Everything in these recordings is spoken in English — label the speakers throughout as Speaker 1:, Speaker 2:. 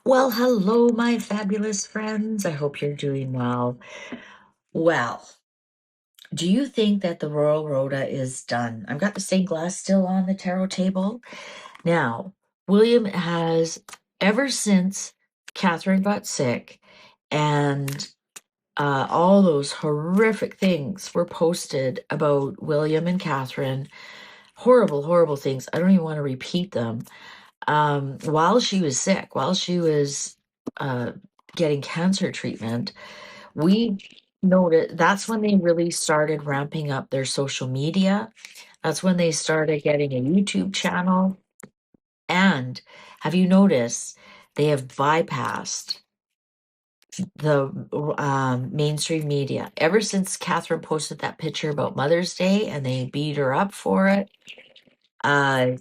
Speaker 1: Well, hello, my fabulous friends. I hope you're doing well. Well, do you think that the Royal Rota is done? I've got the stained glass still on the tarot table. Now, William has, ever since Catherine got sick and all those horrific things were posted about William and Catherine, horrible, horrible things. I don't even want to repeat them. While she was sick, while she was uh, getting cancer treatment, we noted that's when they really started ramping up their social media. That's when they started getting a YouTube channel. And have you noticed they have bypassed the mainstream media ever since Catherine posted that picture about Mother's Day and they beat her up for it? Uh,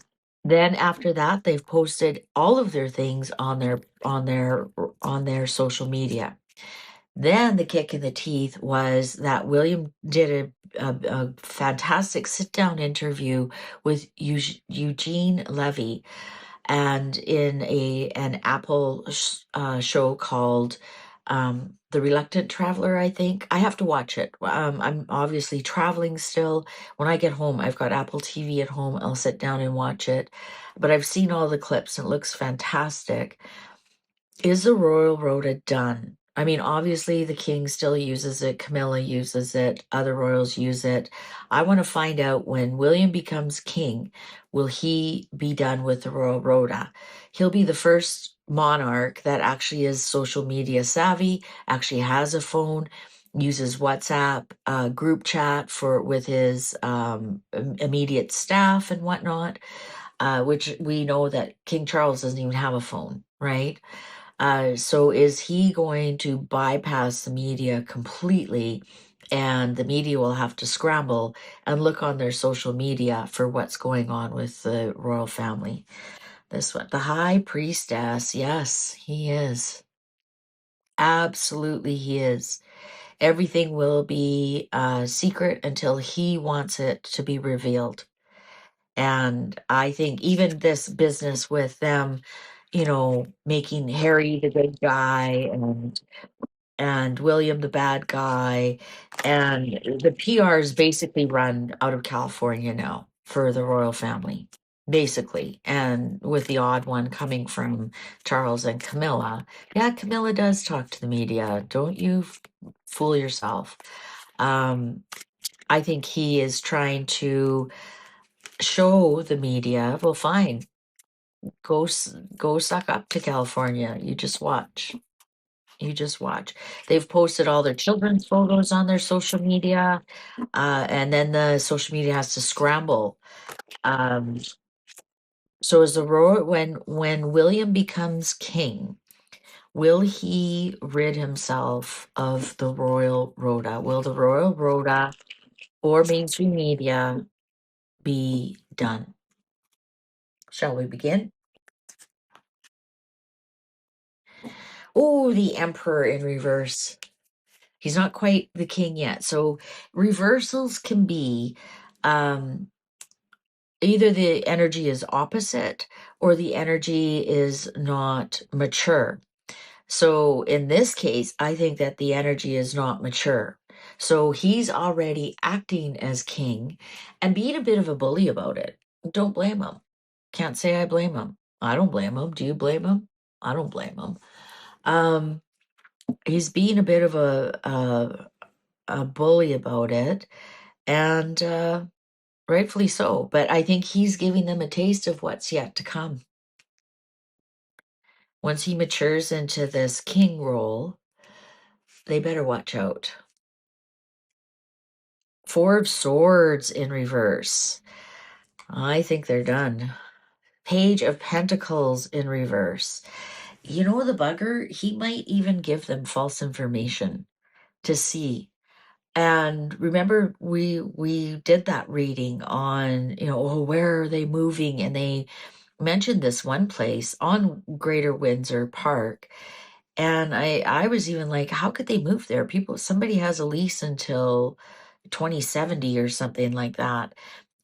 Speaker 1: then after that, they've posted all of their things on their social media. Then the kick in the teeth was that William did a fantastic sit-down interview with Eugene Levy, and in an Apple show called The Reluctant Traveler, I think. I have to watch it. I'm obviously traveling still. When I get home, I've got Apple TV at home. I'll sit down and watch it. But I've seen all the clips and it looks fantastic. Is the Royal Rota done? I mean, obviously the king still uses it, Camilla uses it, other royals use it. I want to find out, when William becomes king, will he be done with the Royal Rota? He'll be the first monarch that actually is social media savvy, actually has a phone, uses WhatsApp, group chat with his immediate staff and whatnot, which we know that King Charles doesn't even have a phone, right? So is he going to bypass the media completely, and the media will have to scramble and look on their social media for what's going on with the royal family? This one, the High Priestess. Yes, he is. Absolutely, he is. Everything will be secret until he wants it to be revealed. And I think even this business with them, making Harry the good guy and William the bad guy, and the PR is basically run out of California now for the royal family, basically, and with the odd one coming from Charles and Camilla. Yeah, Camilla does talk to the media. Don't you fool yourself. Um, I think he is trying to show the media, well, fine, go suck up to California. You just watch. You just watch. They've posted all their children's photos on their social media, and then the social media has to scramble. Um, so is the royal when William becomes king, will he rid himself of the royal Rota? Will the royal Rota or mainstream media be done? Shall we begin? Oh, the Emperor in reverse. He's not quite the king yet. So reversals can be um, either the energy is opposite or the energy is not mature. So in this case, I think that the energy is not mature. So he's already acting as king and being a bit of a bully about it. Don't blame him. Can't say I blame him. I don't blame him. Do you blame him? I don't blame him. Um, he's being a bit of a bully about it, and rightfully so. But I think he's giving them a taste of what's yet to come. Once he matures into this king role, they better watch out. Four of Swords in reverse. I think they're done. Page of Pentacles in reverse. You know, the bugger, he might even give them false information to see. And remember, we did that reading on, oh, where are they moving? And they mentioned this one place on Greater Windsor Park. And I was even like, how could they move there? Somebody has a lease until 2070 or something like that.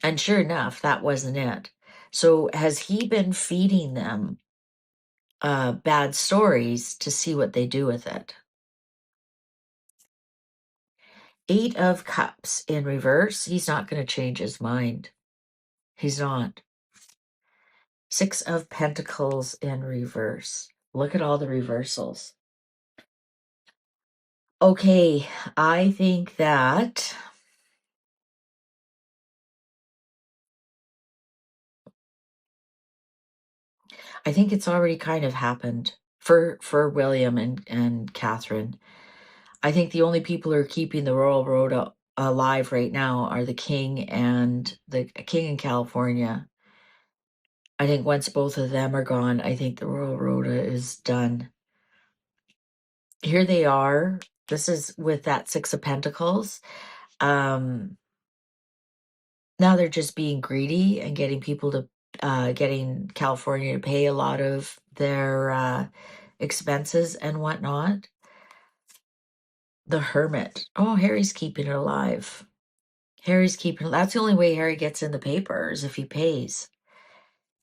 Speaker 1: And sure enough, that wasn't it. So has he been feeding them bad stories to see what they do with it. 8 of Cups in reverse. He's not going to change his mind. He's not. 6 of Pentacles in reverse. Look at all the reversals. Okay, I think that it's already kind of happened for William and Catherine. I think the only people who are keeping the Royal Rota alive right now are the King and California. I think once both of them are gone, I think the Royal Rota is done. Here they are. This is with that 6 of Pentacles. Now they're just being greedy and getting people to getting California to pay a lot of their expenses and whatnot. The Hermit. Oh, Harry's keeping it alive. Harry's keeping, that's the only way Harry gets in the papers, if he pays.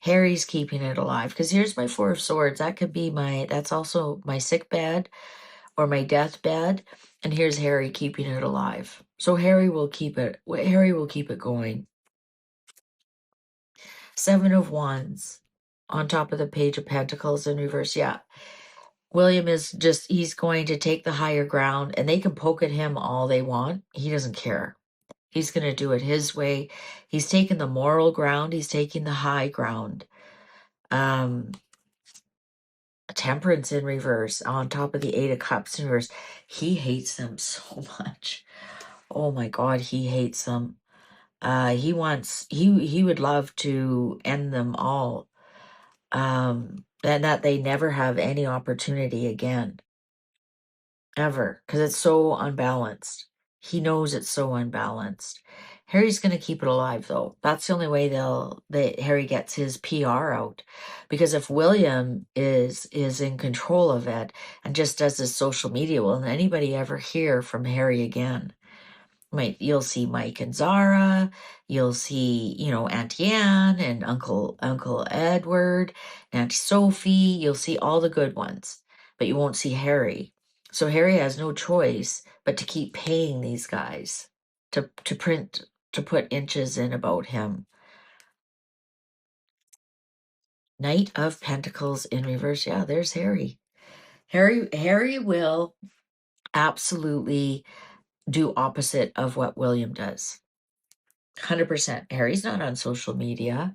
Speaker 1: Harry's keeping it alive. Because here's my 4 of Swords. That could be that's also my sick bed or my deathbed. And here's Harry keeping it alive. So Harry will keep it going. 7 of Wands on top of the Page of Pentacles in reverse. Yeah. William is he's going to take the higher ground, and they can poke at him all they want. He doesn't care. He's going to do it his way. He's taking the moral ground. He's taking the high ground. Temperance in reverse on top of the 8 of Cups in reverse. He hates them so much. Oh my God, he hates them. He would love to end them all. And that they never have any opportunity again. Ever. Because it's so unbalanced. He knows it's so unbalanced. Harry's going to keep it alive, though. That's the only way that Harry gets his PR out. Because if William is in control of it and just does his social media, will anybody ever hear from Harry again? You'll see Mike and Zara, you'll see, Auntie Anne and Uncle Edward, Auntie Sophie, you'll see all the good ones, but you won't see Harry. So Harry has no choice but to keep paying these guys to put inches in about him. Knight of Pentacles in reverse. Yeah, there's Harry. Harry will absolutely do opposite of what William does. 100%. Harry's not on social media.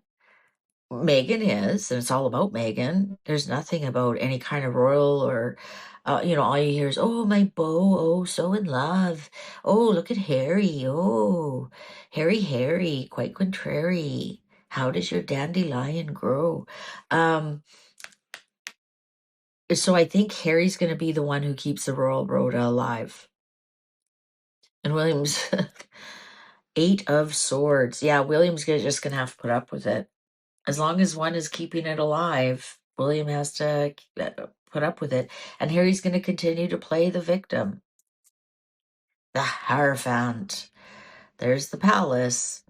Speaker 1: Meghan is, and it's all about Meghan. There's nothing about any kind of royal or, all you hear is, oh, my beau, oh, so in love. Oh, look at Harry. Oh, Harry, quite contrary. How does your dandelion grow? So I think Harry's going to be the one who keeps the Royal Rota alive. And William's 8 of Swords. Yeah, William's just going to have to put up with it. As long as one is keeping it alive, William has to put up with it. And Harry's going to continue to play the victim. The Hierophant. There's the Palace.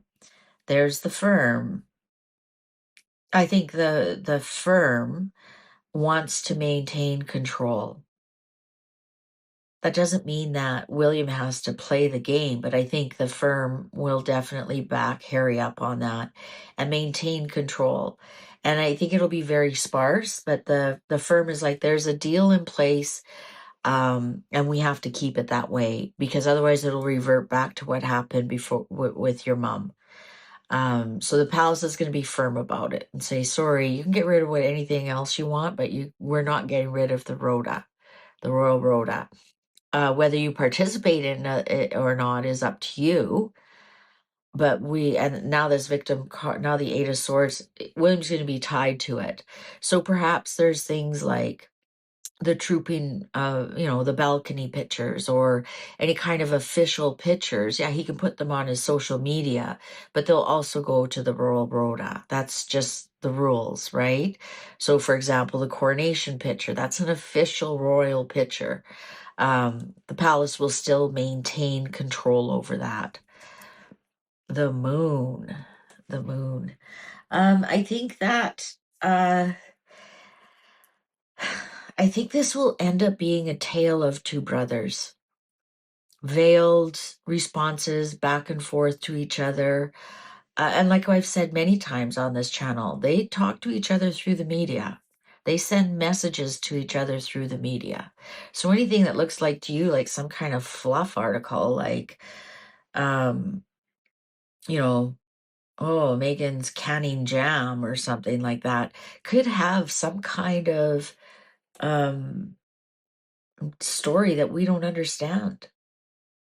Speaker 1: There's the Firm. I think the Firm wants to maintain control. That doesn't mean that William has to play the game, but I think the Firm will definitely back Harry up on that and maintain control. And I think it'll be very sparse, but the Firm is like, there's a deal in place, and we have to keep it that way, because otherwise it'll revert back to what happened before with your mom. So the Palace is going to be firm about it and say, sorry, you can get rid of anything else you want, but we're not getting rid of the Rota, the Royal Rota. Whether you participate in it or not is up to you. But and now this victim card, now the 8 of Swords, William's going to be tied to it. So perhaps there's things like the trooping, the balcony pictures or any kind of official pictures. Yeah, he can put them on his social media, but they'll also go to the Royal Rota. That's just the rules, right? So for example, the coronation picture, that's an official royal picture. The Palace will still maintain control over that. The Moon. I think that I think this will end up being a tale of two brothers. Veiled responses back and forth to each other. And like I've said many times on this channel, they talk to each other through the media. They send messages to each other through the media. So anything that looks like to you like some kind of fluff article, like, um, you know, oh, Megan's canning jam or something like that, could have some kind of um, story that we don't understand.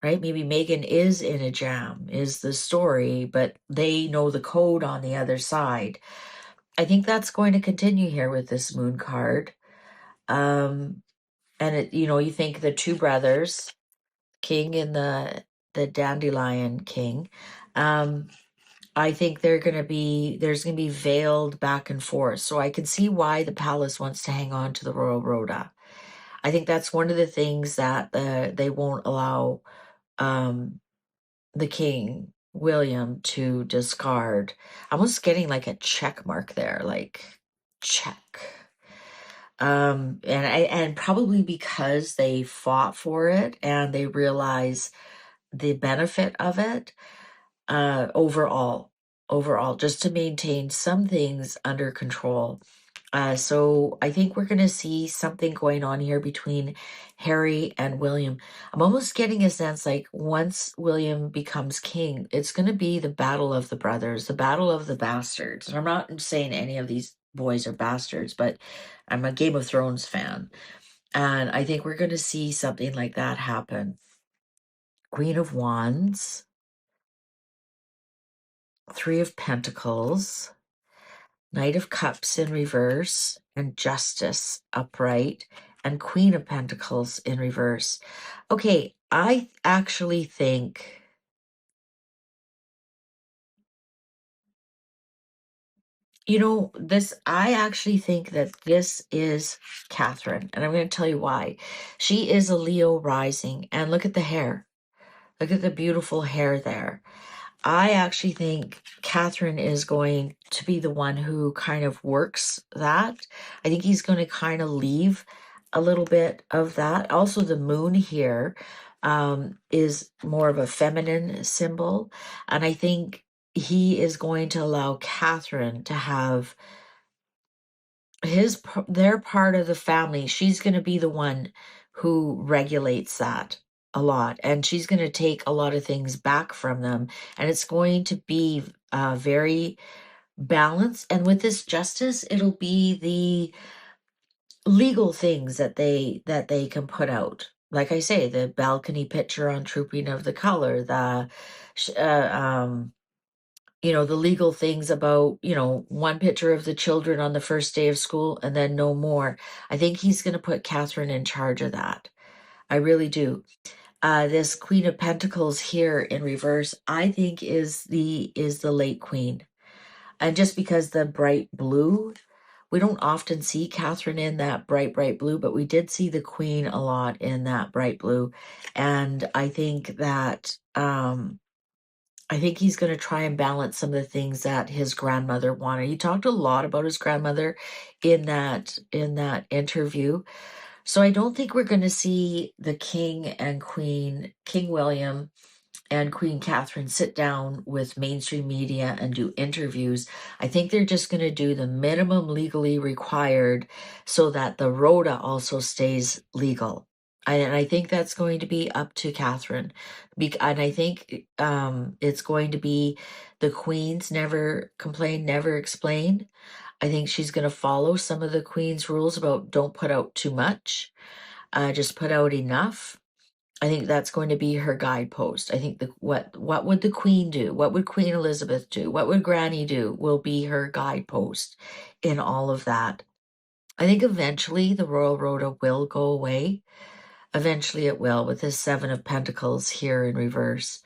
Speaker 1: Right? Maybe Megan is in a jam, is the story, but they know the code on the other side. I think that's going to continue here with this moon card. And you think the two brothers, King and the Dandelion King, I think there's going to be veiled back and forth. So I can see why the palace wants to hang on to the Royal Rota. I think that's one of the things that they won't allow the King William to discard. I'm almost getting like a check mark there, like check. And probably because they fought for it and they realize the benefit of it, overall, just to maintain some things under control. So I think we're going to see something going on here between Harry and William. I'm almost getting a sense like once William becomes king, it's going to be the battle of the brothers, the battle of the bastards. And I'm not saying any of these boys are bastards, but I'm a Game of Thrones fan. And I think we're going to see something like that happen. Queen of Wands, Three of Pentacles, Knight of Cups in reverse, and Justice upright, and Queen of Pentacles in reverse. Okay, I actually think I actually think that this is Catherine, and I'm going to tell you why. She is a Leo rising, and look at the hair. Look at the beautiful hair there. I actually think Catherine is going to be the one who kind of works that. I think he's going to kind of leave a little bit of that. Also, the moon here is more of a feminine symbol. And I think he is going to allow Catherine to have their part of the family. She's going to be the one who regulates that a lot, and she's going to take a lot of things back from them, and it's going to be very balanced. And with this justice, it'll be the legal things that they can put out, like I say, the balcony picture on Trooping of the Color, the legal things about, one picture of the children on the first day of school and then no more. I think he's going to put Catherine in charge of that. I really do. This Queen of Pentacles here in reverse, I think is the late queen. And just because the bright blue, we don't often see Catherine in that bright blue, but we did see the queen a lot in that bright blue. And I think that, I think he's going to try and balance some of the things that his grandmother wanted. He talked a lot about his grandmother in that interview. So I don't think we're going to see the king and queen, King William and Queen Catherine, sit down with mainstream media and do interviews. I think they're just going to do the minimum legally required so that the Rota also stays legal. And I think that's going to be up to Catherine. And I think it's going to be the Queen's never complain, never explain. I think she's going to follow some of the Queen's rules about don't put out too much, just put out enough. I think that's going to be her guidepost. I think what would the Queen do? What would Queen Elizabeth do? What would Granny do? Will be her guidepost in all of that. I think eventually the Royal Rota will go away. Eventually it will, with this Seven of Pentacles here in reverse.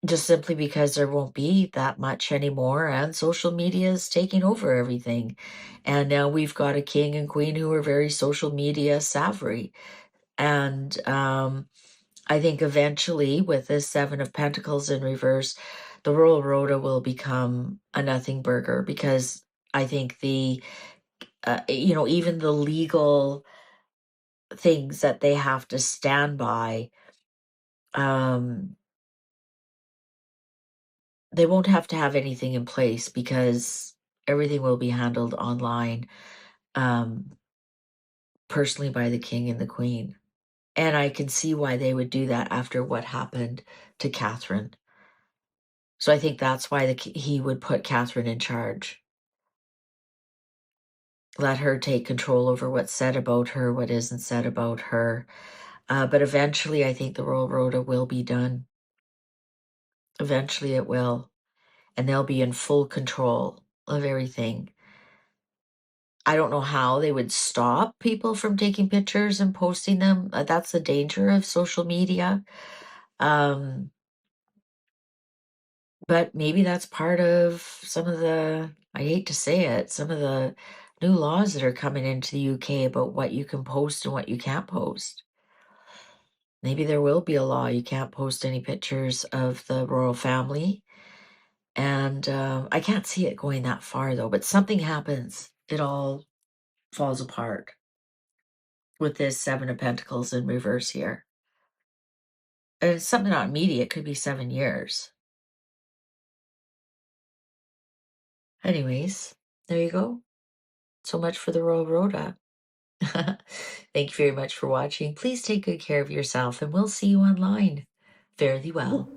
Speaker 1: Just simply because there won't be that much anymore, and social media is taking over everything. And now we've got a king and queen who are very social media savvy. And I think eventually, with this Seven of Pentacles in reverse, the Royal Rota will become a nothing burger, because I think the you know, even the legal things that they have to stand by, they won't have to have anything in place because everything will be handled online, um, personally by the king and the queen. And I can see why they would do that after what happened to Catherine. So I think that's why he would put Catherine in charge. Let her take control over what's said about her, what isn't said about her. But eventually, I think the Royal Rota will be done. Eventually, it will. And they'll be in full control of everything. I don't know how they would stop people from taking pictures and posting them. That's the danger of social media. But maybe that's part of some of the, I hate to say it, some of the new laws that are coming into the UK about what you can post and what you can't post. Maybe there will be a law you can't post any pictures of the royal family. And I can't see it going that far, though. But something happens. It all falls apart with this Seven of Pentacles in reverse here. And it's something not immediate. It could be 7 years. Anyways, there you go. So much for the Royal Rota. Thank you very much for watching. Please take good care of yourself, and we'll see you online. Fare thee well.